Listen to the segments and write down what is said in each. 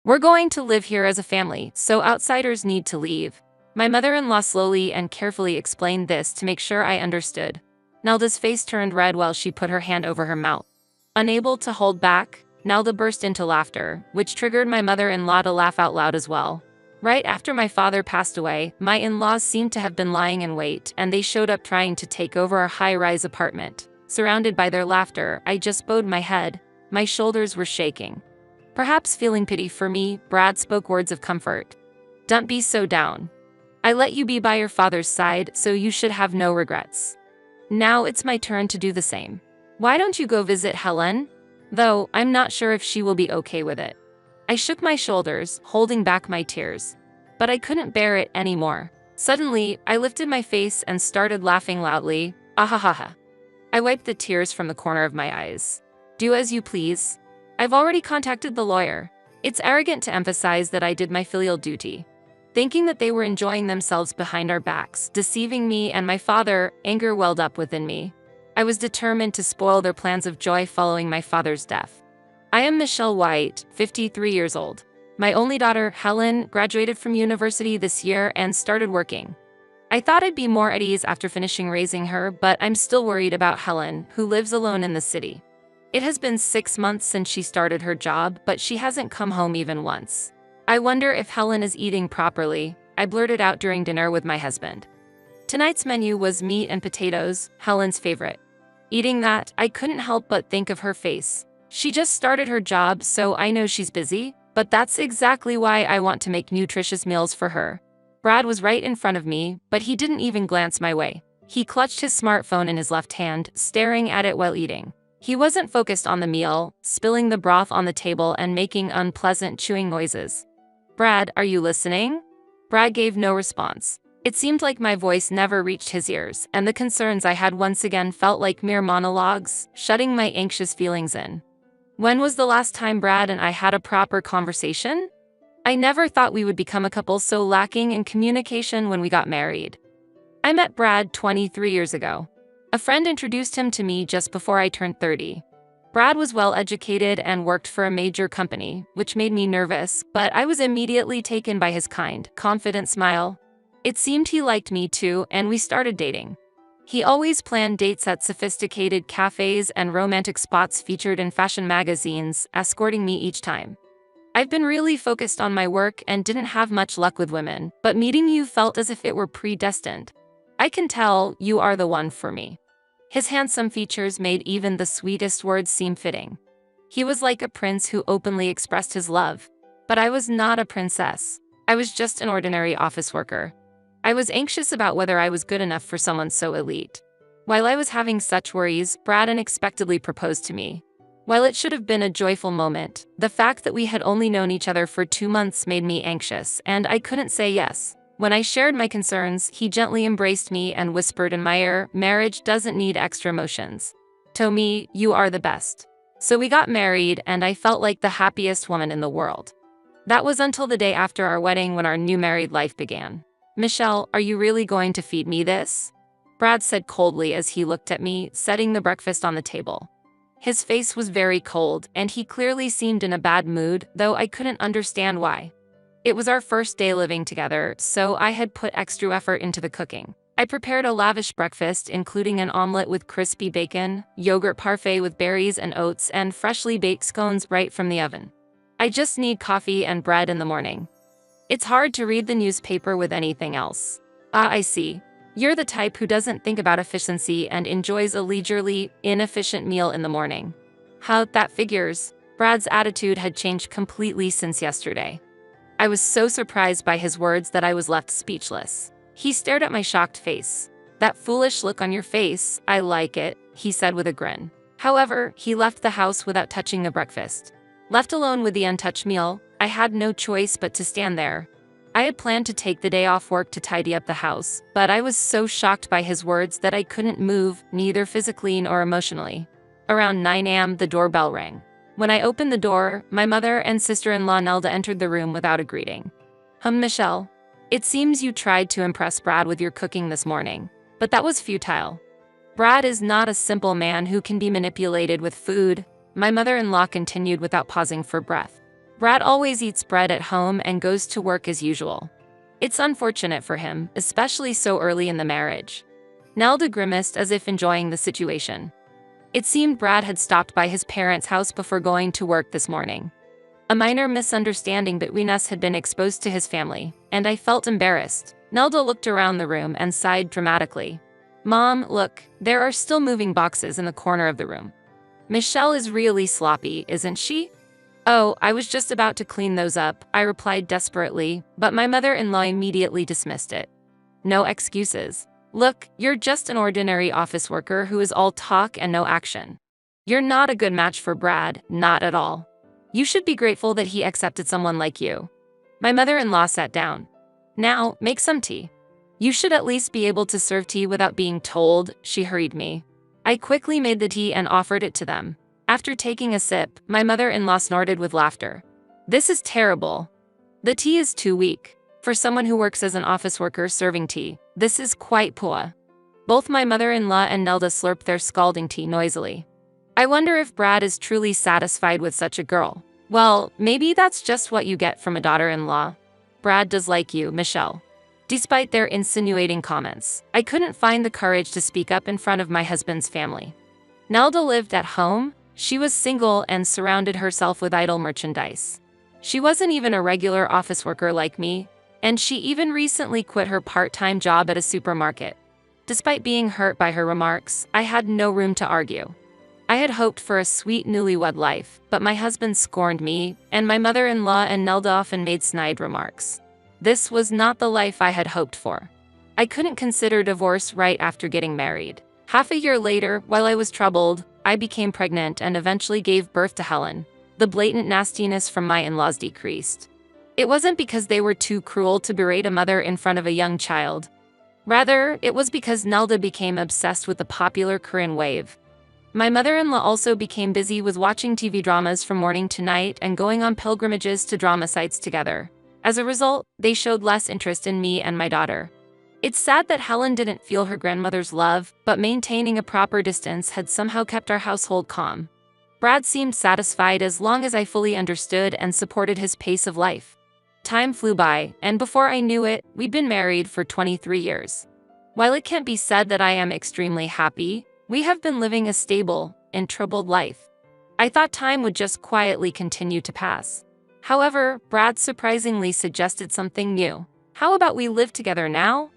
We're going to live here as a family, so outsiders need to leave. My mother-in-law slowly and carefully explained this to make sure I understood. Nelda's face turned red while she put her hand over her mouth. Unable to hold back, Nelda burst into laughter, which triggered my mother-in-law to laugh out loud as well. Right after my father passed away, my in-laws seemed to have been lying in wait, and they showed up trying to take over our high-rise apartment. Surrounded by their laughter, I just bowed my head. My shoulders were shaking. Perhaps feeling pity for me, Brad spoke words of comfort. Don't be so down. I let you be by your father's side, so you should have no regrets. Now it's my turn to do the same. Why don't you go visit Helen? Though, I'm not sure if she will be okay with it. I shook my shoulders, holding back my tears. But I couldn't bear it anymore. Suddenly, I lifted my face and started laughing loudly. Ahahaha. I wiped the tears from the corner of my eyes. Do as you please. I've already contacted the lawyer. It's arrogant to emphasize that I did my filial duty. Thinking that they were enjoying themselves behind our backs, deceiving me and my father, anger welled up within me. I was determined to spoil their plans of joy following my father's death. I am Michelle White, 53 years old. My only daughter, Helen, graduated from university this year and started working. I thought I'd be more at ease after finishing raising her, but I'm still worried about Helen, who lives alone in the city. It has been 6 months since she started her job, but she hasn't come home even once. I wonder if Helen is eating properly, I blurted out during dinner with my husband. Tonight's menu was meat and potatoes, Helen's favorite. Eating that, I couldn't help but think of her face. She just started her job, so I know she's busy, but that's exactly why I want to make nutritious meals for her. Brad was right in front of me, but he didn't even glance my way. He clutched his smartphone in his left hand, staring at it while eating. He wasn't focused on the meal, spilling the broth on the table and making unpleasant chewing noises. Brad, are you listening? Brad gave no response. It seemed like my voice never reached his ears, and the concerns I had once again felt like mere monologues, shutting my anxious feelings in. When was the last time Brad and I had a proper conversation? I never thought we would become a couple so lacking in communication when we got married. I met Brad 23 years ago. A friend introduced him to me just before I turned 30. Brad was well-educated and worked for a major company, which made me nervous, but I was immediately taken by his kind, confident smile. It seemed he liked me too, and we started dating. He always planned dates at sophisticated cafes and romantic spots featured in fashion magazines, escorting me each time. I've been really focused on my work and didn't have much luck with women, but meeting you felt as if it were predestined. I can tell you are the one for me. His handsome features made even the sweetest words seem fitting. He was like a prince who openly expressed his love. But I was not a princess. I was just an ordinary office worker. I was anxious about whether I was good enough for someone so elite. While I was having such worries, Brad unexpectedly proposed to me. While it should have been a joyful moment, the fact that we had only known each other for 2 months made me anxious, and I couldn't say yes. When I shared my concerns, he gently embraced me and whispered in my ear, "Marriage doesn't need extra emotions. To me, you are the best." So we got married, and I felt like the happiest woman in the world. That was until the day after our wedding when our new married life began. "Michelle, are you really going to feed me this?" Brad said coldly as he looked at me, setting the breakfast on the table. His face was very cold, and he clearly seemed in a bad mood, though I couldn't understand why. It was our first day living together, so I had put extra effort into the cooking. I prepared a lavish breakfast, including an omelet with crispy bacon, yogurt parfait with berries and oats, and freshly baked scones right from the oven. I just need coffee and bread in the morning. It's hard to read the newspaper with anything else. Ah, I see. You're the type who doesn't think about efficiency and enjoys a leisurely, inefficient meal in the morning. How that figures. Brad's attitude had changed completely since yesterday. I was so surprised by his words that I was left speechless. He stared at my shocked face. "That foolish look on your face, I like it," he said with a grin. However, he left the house without touching the breakfast. Left alone with the untouched meal, I had no choice but to stand there. I had planned to take the day off work to tidy up the house, but I was so shocked by his words that I couldn't move, neither physically nor emotionally. Around 9 a.m., the doorbell rang. When I opened the door, my mother and sister-in-law Nelda entered the room without a greeting. Michelle, it seems you tried to impress Brad with your cooking this morning, but that was futile. Brad is not a simple man who can be manipulated with food," my mother-in-law continued without pausing for breath. Brad always eats bread at home and goes to work as usual. It's unfortunate for him, especially so early in the marriage. Nelda grimaced as if enjoying the situation. It seemed Brad had stopped by his parents' house before going to work this morning. A minor misunderstanding between us had been exposed to his family, and I felt embarrassed. Nelda looked around the room and sighed dramatically. Mom, look, there are still moving boxes in the corner of the room. Michelle is really sloppy, isn't she? Oh, I was just about to clean those up, I replied desperately, but my mother-in-law immediately dismissed it. No excuses. Look, you're just an ordinary office worker who is all talk and no action. You're not a good match for Brad, not at all. You should be grateful that he accepted someone like you. My mother-in-law sat down. Now, make some tea. You should at least be able to serve tea without being told, she hurried me. I quickly made the tea and offered it to them. After taking a sip, my mother-in-law snorted with laughter. This is terrible. The tea is too weak. For someone who works as an office worker serving tea, this is quite poor. Both my mother-in-law and Nelda slurped their scalding tea noisily. I wonder if Brad is truly satisfied with such a girl. Well, maybe that's just what you get from a daughter-in-law. Brad does like you, Michelle. Despite their insinuating comments, I couldn't find the courage to speak up in front of my husband's family. Nelda lived at home. She was single and surrounded herself with idle merchandise. She wasn't even a regular office worker like me, and she even recently quit her part-time job at a supermarket. Despite being hurt by her remarks, I had no room to argue. I had hoped for a sweet newlywed life, but my husband scorned me, and my mother-in-law and Nelda often made snide remarks. This was not the life I had hoped for. I couldn't consider divorce right after getting married. Half a year later, while I was troubled, I became pregnant and eventually gave birth to Helen. The blatant nastiness from my in-laws decreased. It wasn't because they were too cruel to berate a mother in front of a young child. Rather, it was because Nelda became obsessed with the popular Korean wave. My mother-in-law also became busy with watching TV dramas from morning to night and going on pilgrimages to drama sites together. As a result, they showed less interest in me and my daughter. It's sad that Helen didn't feel her grandmother's love, but maintaining a proper distance had somehow kept our household calm. Brad seemed satisfied as long as I fully understood and supported his pace of life. Time flew by, and before I knew it, we'd been married for 23 years. While it can't be said that I am extremely happy, we have been living a stable and troubled life. I thought time would just quietly continue to pass. However, Brad surprisingly suggested something new. How about we live together now?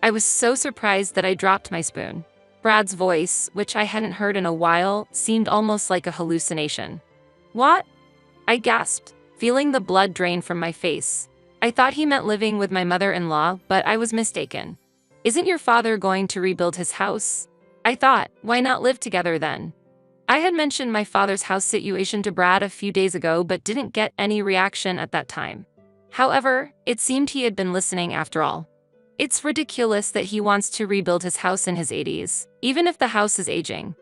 I was so surprised that I dropped my spoon. Brad's voice, which I hadn't heard in a while, seemed almost like a hallucination. What? I gasped, feeling the blood drain from my face. I thought he meant living with my mother-in-law, but I was mistaken. Isn't your father going to rebuild his house? I thought, why not live together then? I had mentioned my father's house situation to Brad a few days ago but didn't get any reaction at that time. However, it seemed he had been listening after all. It's ridiculous that he wants to rebuild his house in his 80s, even if the house is aging.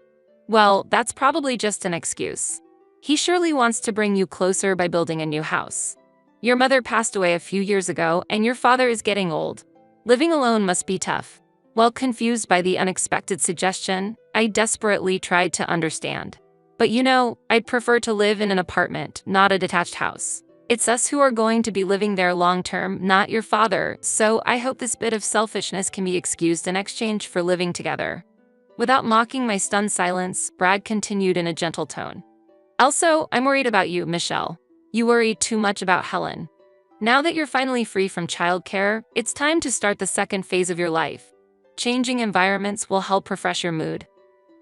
Well, that's probably just an excuse. He surely wants to bring you closer by building a new house. Your mother passed away a few years ago and your father is getting old. Living alone must be tough. While confused by the unexpected suggestion, I desperately tried to understand. But you know, I'd prefer to live in an apartment, not a detached house. It's us who are going to be living there long-term, not your father, so I hope this bit of selfishness can be excused in exchange for living together. Without mocking my stunned silence, Brad continued in a gentle tone. Also, I'm worried about you, Michelle. You worry too much about Helen. Now that you're finally free from childcare, it's time to start the second phase of your life. Changing environments will help refresh your mood.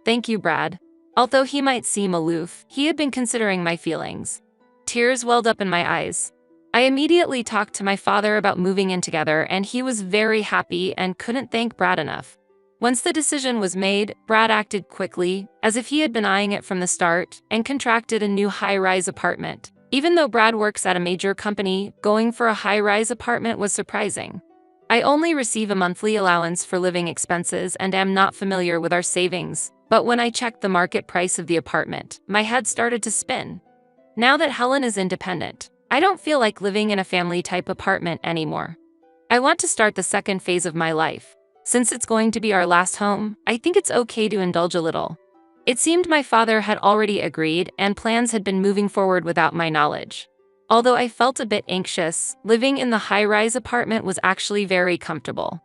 Thank you, Brad. Although he might seem aloof, he had been considering my feelings. Tears welled up in my eyes. I immediately talked to my father about moving in together and he was very happy and couldn't thank Brad enough. Once the decision was made, Brad acted quickly, as if he had been eyeing it from the start, and contracted a new high-rise apartment. Even though Brad works at a major company, going for a high-rise apartment was surprising. I only receive a monthly allowance for living expenses and am not familiar with our savings, but when I checked the market price of the apartment, my head started to spin. Now that Helen is independent, I don't feel like living in a family-type apartment anymore. I want to start the second phase of my life. Since it's going to be our last home, I think it's okay to indulge a little. It seemed my father had already agreed and plans had been moving forward without my knowledge. Although I felt a bit anxious, living in the high-rise apartment was actually very comfortable.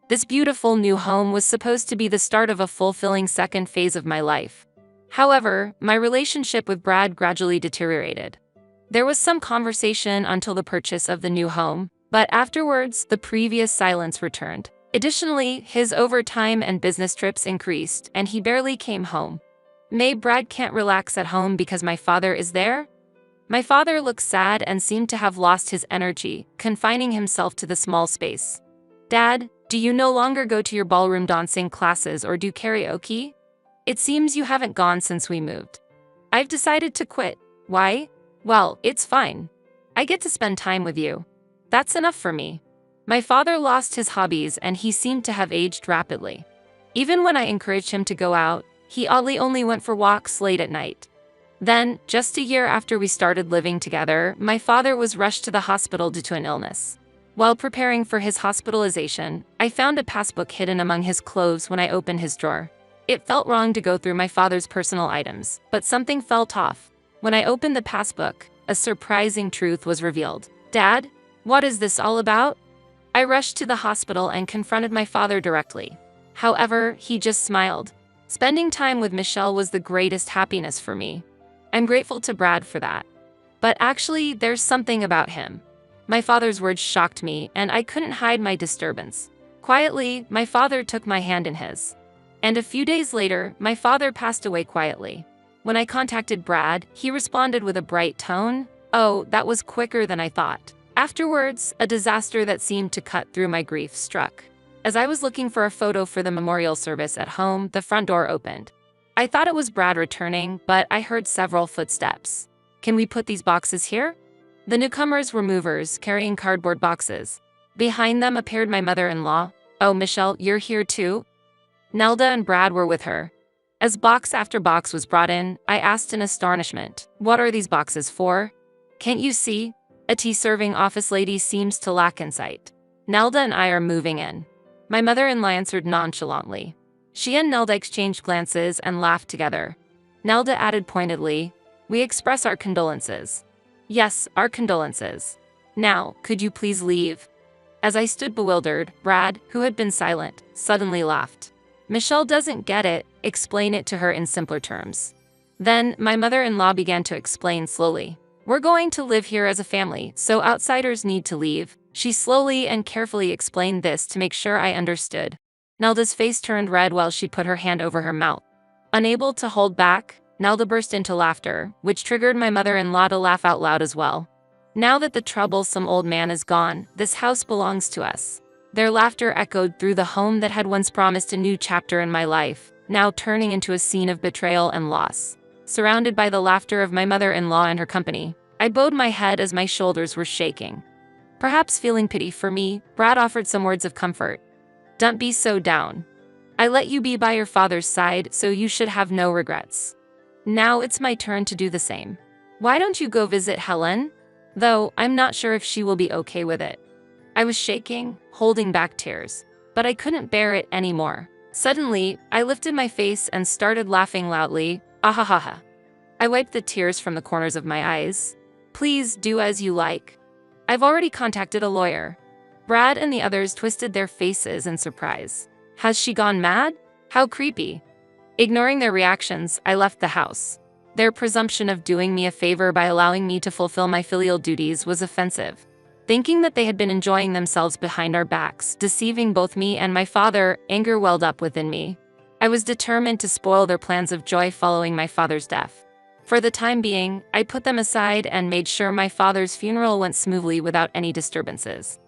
This beautiful new home was supposed to be the start of a fulfilling second phase of my life. However, my relationship with Brad gradually deteriorated. There was some conversation until the purchase of the new home, but afterwards, the previous silence returned. Additionally, his overtime and business trips increased, and he barely came home. Brad can't relax at home because my father is there? My father looked sad and seemed to have lost his energy, confining himself to the small space. Dad, do you no longer go to your ballroom dancing classes or do karaoke? It seems you haven't gone since we moved. I've decided to quit. Why? Well, it's fine. I get to spend time with you. That's enough for me. My father lost his hobbies and he seemed to have aged rapidly. Even when I encouraged him to go out, he oddly only went for walks late at night. Then, just a year after we started living together, my father was rushed to the hospital due to an illness. While preparing for his hospitalization, I found a passbook hidden among his clothes when I opened his drawer. It felt wrong to go through my father's personal items, but something felt off. When I opened the passbook, a surprising truth was revealed. Dad, what is this all about? I rushed to the hospital and confronted my father directly. However, he just smiled. Spending time with Michelle was the greatest happiness for me. I'm grateful to Brad for that. But actually, there's something about him. My father's words shocked me, and I couldn't hide my disturbance. Quietly, my father took my hand in his. And a few days later, my father passed away quietly. When I contacted Brad, he responded with a bright tone. Oh, that was quicker than I thought. Afterwards, a disaster that seemed to cut through my grief struck. As I was looking for a photo for the memorial service at home, the front door opened. I thought it was Brad returning, but I heard several footsteps. Can we put these boxes here? The newcomers were movers, carrying cardboard boxes. Behind them appeared my mother-in-law. Oh, Michelle, you're here too? Nelda and Brad were with her. As box after box was brought in, I asked in astonishment, what are these boxes for? Can't you see? A tea-serving office lady seems to lack insight. Nelda and I are moving in. My mother-in-law answered nonchalantly. She and Nelda exchanged glances and laughed together. Nelda added pointedly, we express our condolences. Yes, our condolences. Now, could you please leave? As I stood bewildered, Brad, who had been silent, suddenly laughed. Michelle doesn't get it, explain it to her in simpler terms. Then, my mother-in-law began to explain slowly. We're going to live here as a family, so outsiders need to leave. She slowly and carefully explained this to make sure I understood. Nelda's face turned red while she put her hand over her mouth. Unable to hold back, Nelda burst into laughter, which triggered my mother-in-law to laugh out loud as well. Now that the troublesome old man is gone, this house belongs to us. Their laughter echoed through the home that had once promised a new chapter in my life, now turning into a scene of betrayal and loss. Surrounded by the laughter of my mother-in-law and her company, I bowed my head as my shoulders were shaking. Perhaps feeling pity for me, Brad offered some words of comfort. Don't be so down. I let you be by your father's side, so you should have no regrets. Now it's my turn to do the same. Why don't you go visit Helen? Though, I'm not sure if she will be okay with it. I was shaking, holding back tears, but I couldn't bear it anymore. Suddenly, I lifted my face and started laughing loudly. Ahahaha. I wiped the tears from the corners of my eyes. Please do as you like. I've already contacted a lawyer. Brad and the others twisted their faces in surprise. Has she gone mad? How creepy. Ignoring their reactions, I left the house. Their presumption of doing me a favor by allowing me to fulfill my filial duties was offensive. Thinking that they had been enjoying themselves behind our backs, deceiving both me and my father, anger welled up within me. I was determined to spoil their plans of joy following my father's death. For the time being, I put them aside and made sure my father's funeral went smoothly without any disturbances.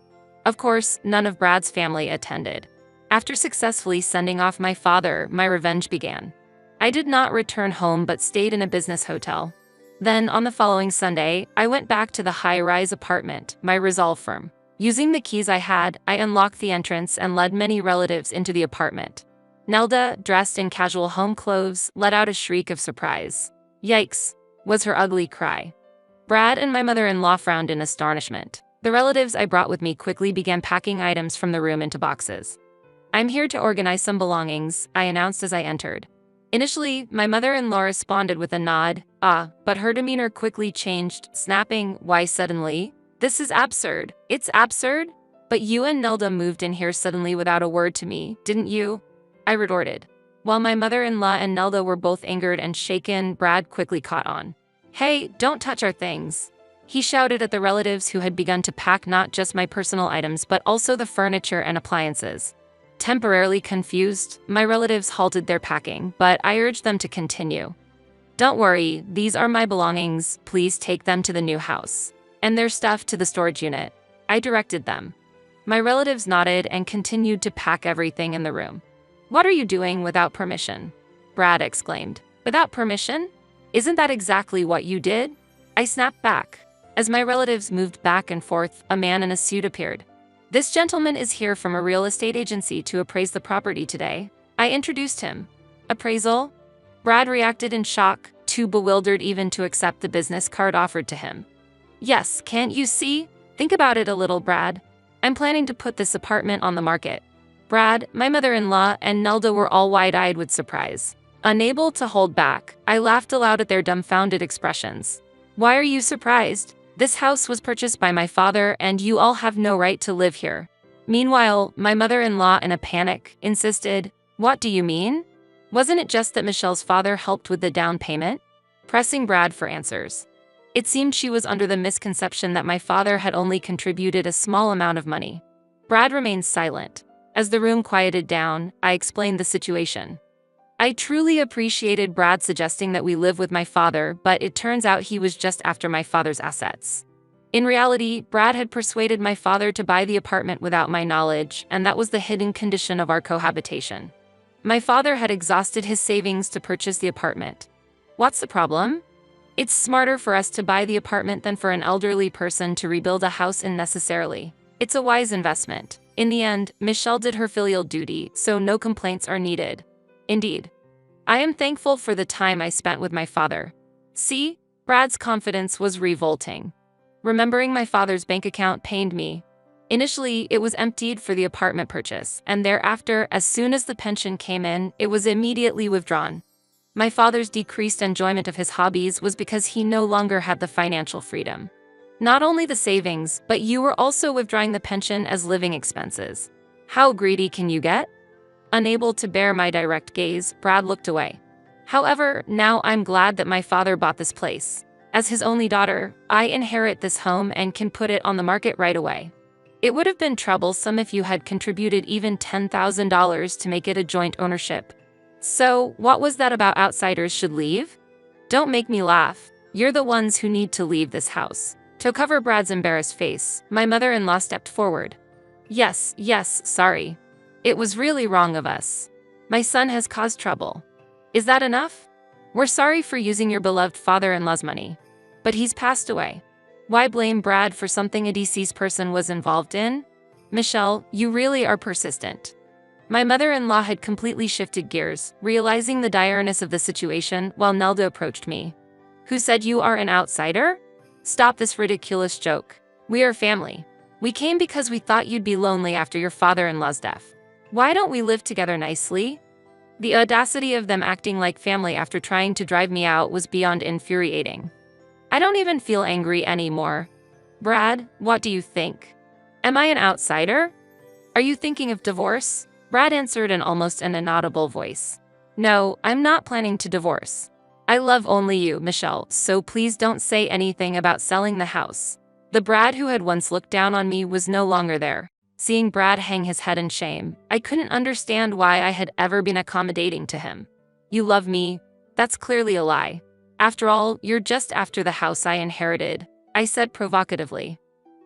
Of course, none of Brad's family attended. After successfully sending off my father, my revenge began. I did not return home but stayed in a business hotel. Then, on the following Sunday, I went back to the high-rise apartment, my resolve firm. Using the keys I had, I unlocked the entrance and led many relatives into the apartment. Nelda, dressed in casual home clothes, let out a shriek of surprise. Yikes, was her ugly cry. Brad and my mother-in-law frowned in astonishment. The relatives I brought with me quickly began packing items from the room into boxes. I'm here to organize some belongings, I announced as I entered. Initially, my mother-in-law responded with a nod, but her demeanor quickly changed, snapping, "Why suddenly? This is absurd. It's absurd? But you and Nelda moved in here suddenly without a word to me, didn't you?" I retorted. While my mother-in-law and Nelda were both angered and shaken, Brad quickly caught on. "Hey, don't touch our things," he shouted at the relatives who had begun to pack not just my personal items but also the furniture and appliances. Temporarily confused, my relatives halted their packing, but I urged them to continue. "Don't worry, these are my belongings, please take them to the new house. And their stuff to the storage unit," I directed them. My relatives nodded and continued to pack everything in the room. "What are you doing without permission?" Brad exclaimed. "Without permission? Isn't that exactly what you did?" I snapped back. As my relatives moved back and forth, a man in a suit appeared. "This gentleman is here from a real estate agency to appraise the property today." I introduced him. "Appraisal?" Brad reacted in shock, too bewildered even to accept the business card offered to him. "Yes, can't you see? Think about it a little, Brad. I'm planning to put this apartment on the market." Brad, my mother-in-law, and Nelda were all wide-eyed with surprise. Unable to hold back, I laughed aloud at their dumbfounded expressions. "Why are you surprised? This house was purchased by my father and you all have no right to live here." Meanwhile, my mother-in-law, in a panic, insisted, "What do you mean? Wasn't it just that Michelle's father helped with the down payment?" Pressing Brad for answers. It seemed she was under the misconception that my father had only contributed a small amount of money. Brad remained silent. As the room quieted down, I explained the situation. I truly appreciated Brad suggesting that we live with my father, but it turns out he was just after my father's assets. In reality, Brad had persuaded my father to buy the apartment without my knowledge, and that was the hidden condition of our cohabitation. My father had exhausted his savings to purchase the apartment. What's the problem? It's smarter for us to buy the apartment than for an elderly person to rebuild a house unnecessarily. It's a wise investment. In the end, Michelle did her filial duty, so no complaints are needed. Indeed. I am thankful for the time I spent with my father. See? Brad's confidence was revolting. Remembering my father's bank account pained me. Initially, it was emptied for the apartment purchase, and thereafter, as soon as the pension came in, it was immediately withdrawn. My father's decreased enjoyment of his hobbies was because he no longer had the financial freedom. Not only the savings, but you were also withdrawing the pension as living expenses. How greedy can you get? Unable to bear my direct gaze, Brad looked away. However, now I'm glad that my father bought this place. As his only daughter, I inherit this home and can put it on the market right away. It would have been troublesome if you had contributed even $10,000 to make it a joint ownership. So, what was that about outsiders should leave? Don't make me laugh. You're the ones who need to leave this house. To cover Brad's embarrassed face, my mother-in-law stepped forward. Yes, sorry. It was really wrong of us. My son has caused trouble. Is that enough? We're sorry for using your beloved father-in-law's money. But he's passed away. Why blame Brad for something a deceased person was involved in? Michelle, you really are persistent. My mother-in-law had completely shifted gears, realizing the direness of the situation while Nelda approached me. Who said you are an outsider? Stop this ridiculous joke. We are family. We came because we thought you'd be lonely after your father-in-law's death. Why don't we live together nicely? The audacity of them acting like family after trying to drive me out was beyond infuriating. I don't even feel angry anymore. Brad, what do you think? Am I an outsider? Are you thinking of divorce? Brad answered in almost an inaudible voice. No, I'm not planning to divorce. I love only you, Michelle, so please don't say anything about selling the house. The Brad who had once looked down on me was no longer there. Seeing Brad hang his head in shame, I couldn't understand why I had ever been accommodating to him. You love me? That's clearly a lie. After all, you're just after the house I inherited, I said provocatively.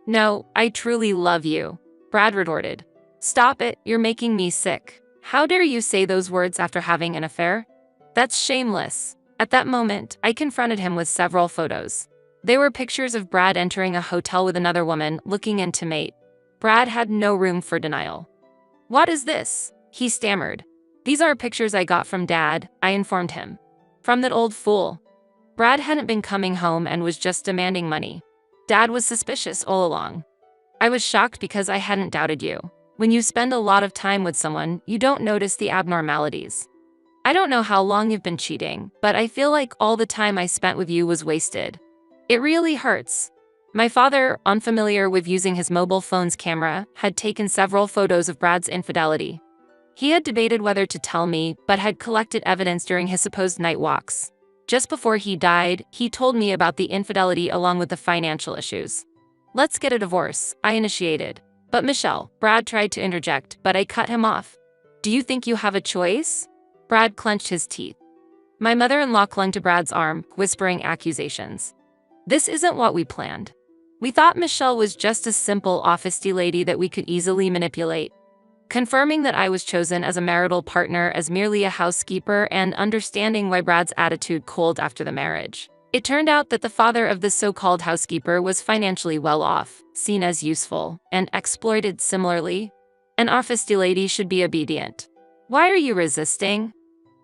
No, I truly love you, Brad retorted. Stop it, you're making me sick. How dare you say those words after having an affair? That's shameless. At that moment, I confronted him with several photos. They were pictures of Brad entering a hotel with another woman, looking intimate. Brad had no room for denial. What is this? He stammered. These are pictures I got from Dad, I informed him. From that old fool. Brad hadn't been coming home and was just demanding money. Dad was suspicious all along. I was shocked because I hadn't doubted you. When you spend a lot of time with someone, you don't notice the abnormalities. I don't know how long you've been cheating, but I feel like all the time I spent with you was wasted. It really hurts. My father, unfamiliar with using his mobile phone's camera, had taken several photos of Brad's infidelity. He had debated whether to tell me, but had collected evidence during his supposed night walks. Just before he died, he told me about the infidelity along with the financial issues. "Let's get a divorce," I initiated. "But Michelle," Brad tried to interject, but I cut him off. "Do you think you have a choice?" Brad clenched his teeth. My mother-in-law clung to Brad's arm, whispering accusations. "This isn't what we planned. We thought Michelle was just a simple office lady that we could easily manipulate." Confirming that I was chosen as a marital partner as merely a housekeeper and understanding why Brad's attitude cooled after the marriage. It turned out that the father of the so-called housekeeper was financially well off, seen as useful, and exploited similarly. An office lady should be obedient. Why are you resisting?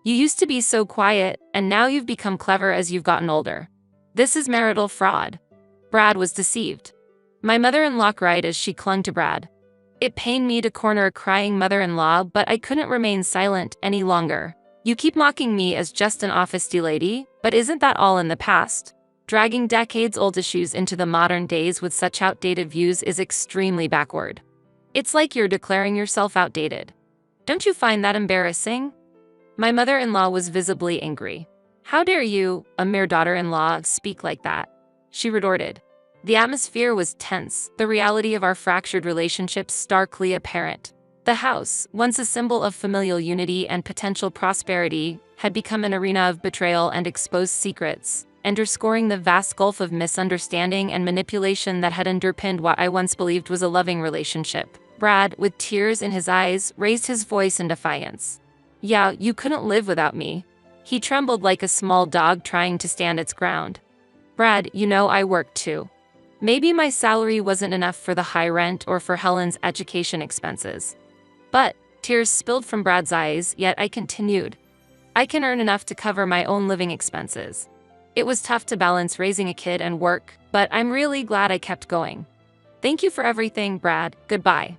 You used to be so quiet, and now you've become clever as you've gotten older. This is marital fraud. Brad was deceived. My mother-in-law cried as she clung to Brad. It pained me to corner a crying mother-in-law, but I couldn't remain silent any longer. "You keep mocking me as just an office lady, but isn't that all in the past? Dragging decades-old issues into the modern days with such outdated views is extremely backward. It's like you're declaring yourself outdated. Don't you find that embarrassing?" My mother-in-law was visibly angry. "How dare you, a mere daughter-in-law, speak like that?" she retorted. The atmosphere was tense, the reality of our fractured relationship starkly apparent. The house, once a symbol of familial unity and potential prosperity, had become an arena of betrayal and exposed secrets, underscoring the vast gulf of misunderstanding and manipulation that had underpinned what I once believed was a loving relationship. Brad, with tears in his eyes, raised his voice in defiance. "Yeah, you couldn't live without me." He trembled like a small dog trying to stand its ground. "Brad, you know I worked too. Maybe my salary wasn't enough for the high rent or for Helen's education expenses. But," tears spilled from Brad's eyes, yet I continued, "I can earn enough to cover my own living expenses. It was tough to balance raising a kid and work, but I'm really glad I kept going. Thank you for everything, Brad. Goodbye."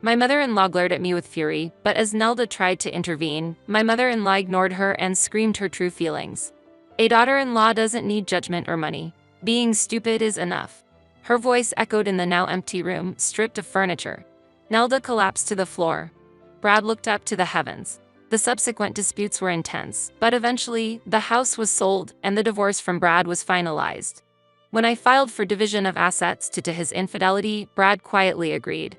My mother-in-law glared at me with fury, but as Nelda tried to intervene, my mother-in-law ignored her and screamed her true feelings. "A daughter-in-law doesn't need judgment or money. Being stupid is enough." Her voice echoed in the now empty room, stripped of furniture. Nelda collapsed to the floor. Brad looked up to the heavens. The subsequent disputes were intense, but eventually, the house was sold and the divorce from Brad was finalized. When I filed for division of assets due to his infidelity, Brad quietly agreed.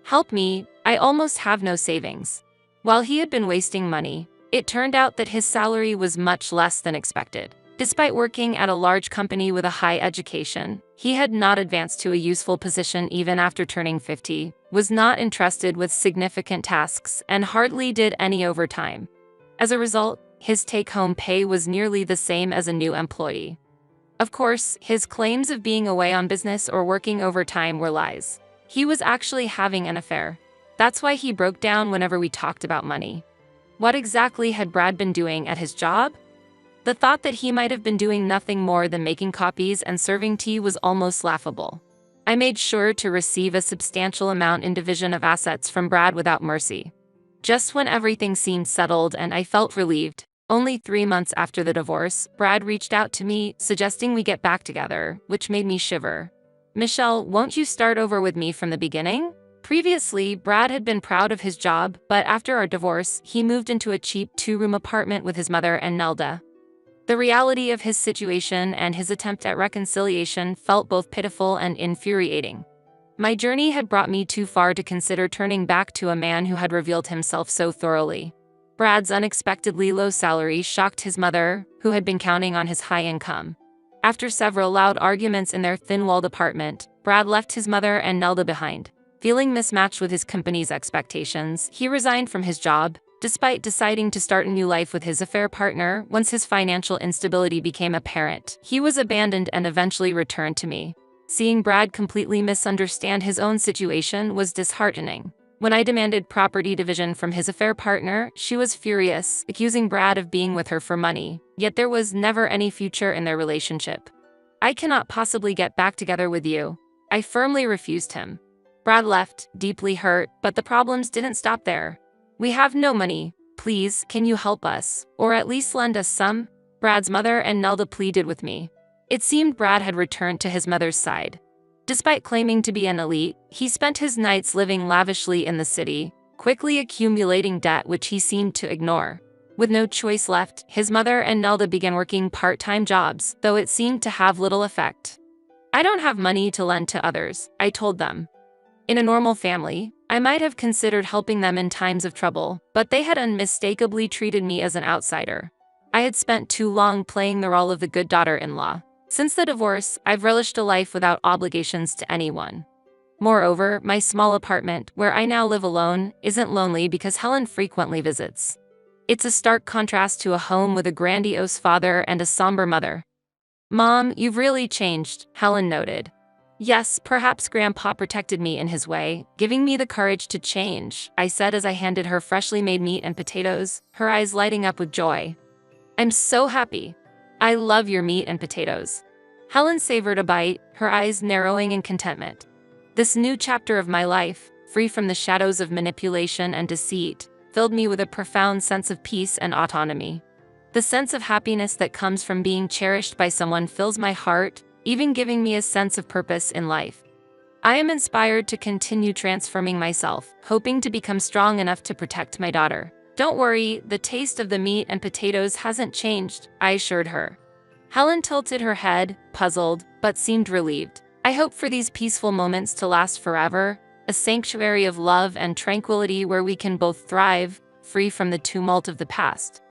"Help me, I almost have no savings." While he had been wasting money, it turned out that his salary was much less than expected. Despite working at a large company with a high education, he had not advanced to a useful position even after turning 50, was not entrusted with significant tasks, and hardly did any overtime. As a result, his take-home pay was nearly the same as a new employee. Of course, his claims of being away on business or working overtime were lies. He was actually having an affair. That's why he broke down whenever we talked about money. What exactly had Brad been doing at his job? The thought that he might have been doing nothing more than making copies and serving tea was almost laughable. I made sure to receive a substantial amount in division of assets from Brad without mercy. Just when everything seemed settled and I felt relieved, only 3 months after the divorce, Brad reached out to me, suggesting we get back together, which made me shiver. "Michelle, won't you start over with me from the beginning?" Previously, Brad had been proud of his job, but after our divorce, he moved into a cheap 2-room apartment with his mother and Nelda. The reality of his situation and his attempt at reconciliation felt both pitiful and infuriating. My journey had brought me too far to consider turning back to a man who had revealed himself so thoroughly. Brad's unexpectedly low salary shocked his mother, who had been counting on his high income. After several loud arguments in their thin-walled apartment, Brad left his mother and Nelda behind. Feeling mismatched with his company's expectations, he resigned from his job, despite deciding to start a new life with his affair partner. Once his financial instability became apparent, he was abandoned and eventually returned to me. Seeing Brad completely misunderstand his own situation was disheartening. When I demanded property division from his affair partner, she was furious, accusing Brad of being with her for money, yet there was never any future in their relationship. "I cannot possibly get back together with you." I firmly refused him. Brad left, deeply hurt, but the problems didn't stop there. "We have no money. Please, can you help us? Or at least lend us some? Brad's mother and Nelda pleaded with me. It seemed Brad had returned to his mother's side. Despite claiming to be an elite, he spent his nights living lavishly in the city, quickly accumulating debt which he seemed to ignore. With no choice left, his mother and Nelda began working part-time jobs, though it seemed to have little effect. I don't have money to lend to others, I told them. In a normal family, I might have considered helping them in times of trouble, but they had unmistakably treated me as an outsider. I had spent too long playing the role of the good daughter-in-law. Since the divorce, I've relished a life without obligations to anyone. Moreover, my small apartment, where I now live alone, isn't lonely because Helen frequently visits. It's a stark contrast to a home with a grandiose father and a somber mother. Mom, you've really changed, Helen noted. Yes, perhaps Grandpa protected me in his way, giving me the courage to change, I said as I handed her freshly made meat and potatoes, her eyes lighting up with joy. I'm so happy. I love your meat and potatoes. Helen savored a bite, her eyes narrowing in contentment. This new chapter of my life, free from the shadows of manipulation and deceit, filled me with a profound sense of peace and autonomy. The sense of happiness that comes from being cherished by someone fills my heart, even giving me a sense of purpose in life. I am inspired to continue transforming myself, hoping to become strong enough to protect my daughter. Don't worry, the taste of the meat and potatoes hasn't changed, I assured her. Helen tilted her head, puzzled, but seemed relieved. I hope for these peaceful moments to last forever, a sanctuary of love and tranquility where we can both thrive, free from the tumult of the past.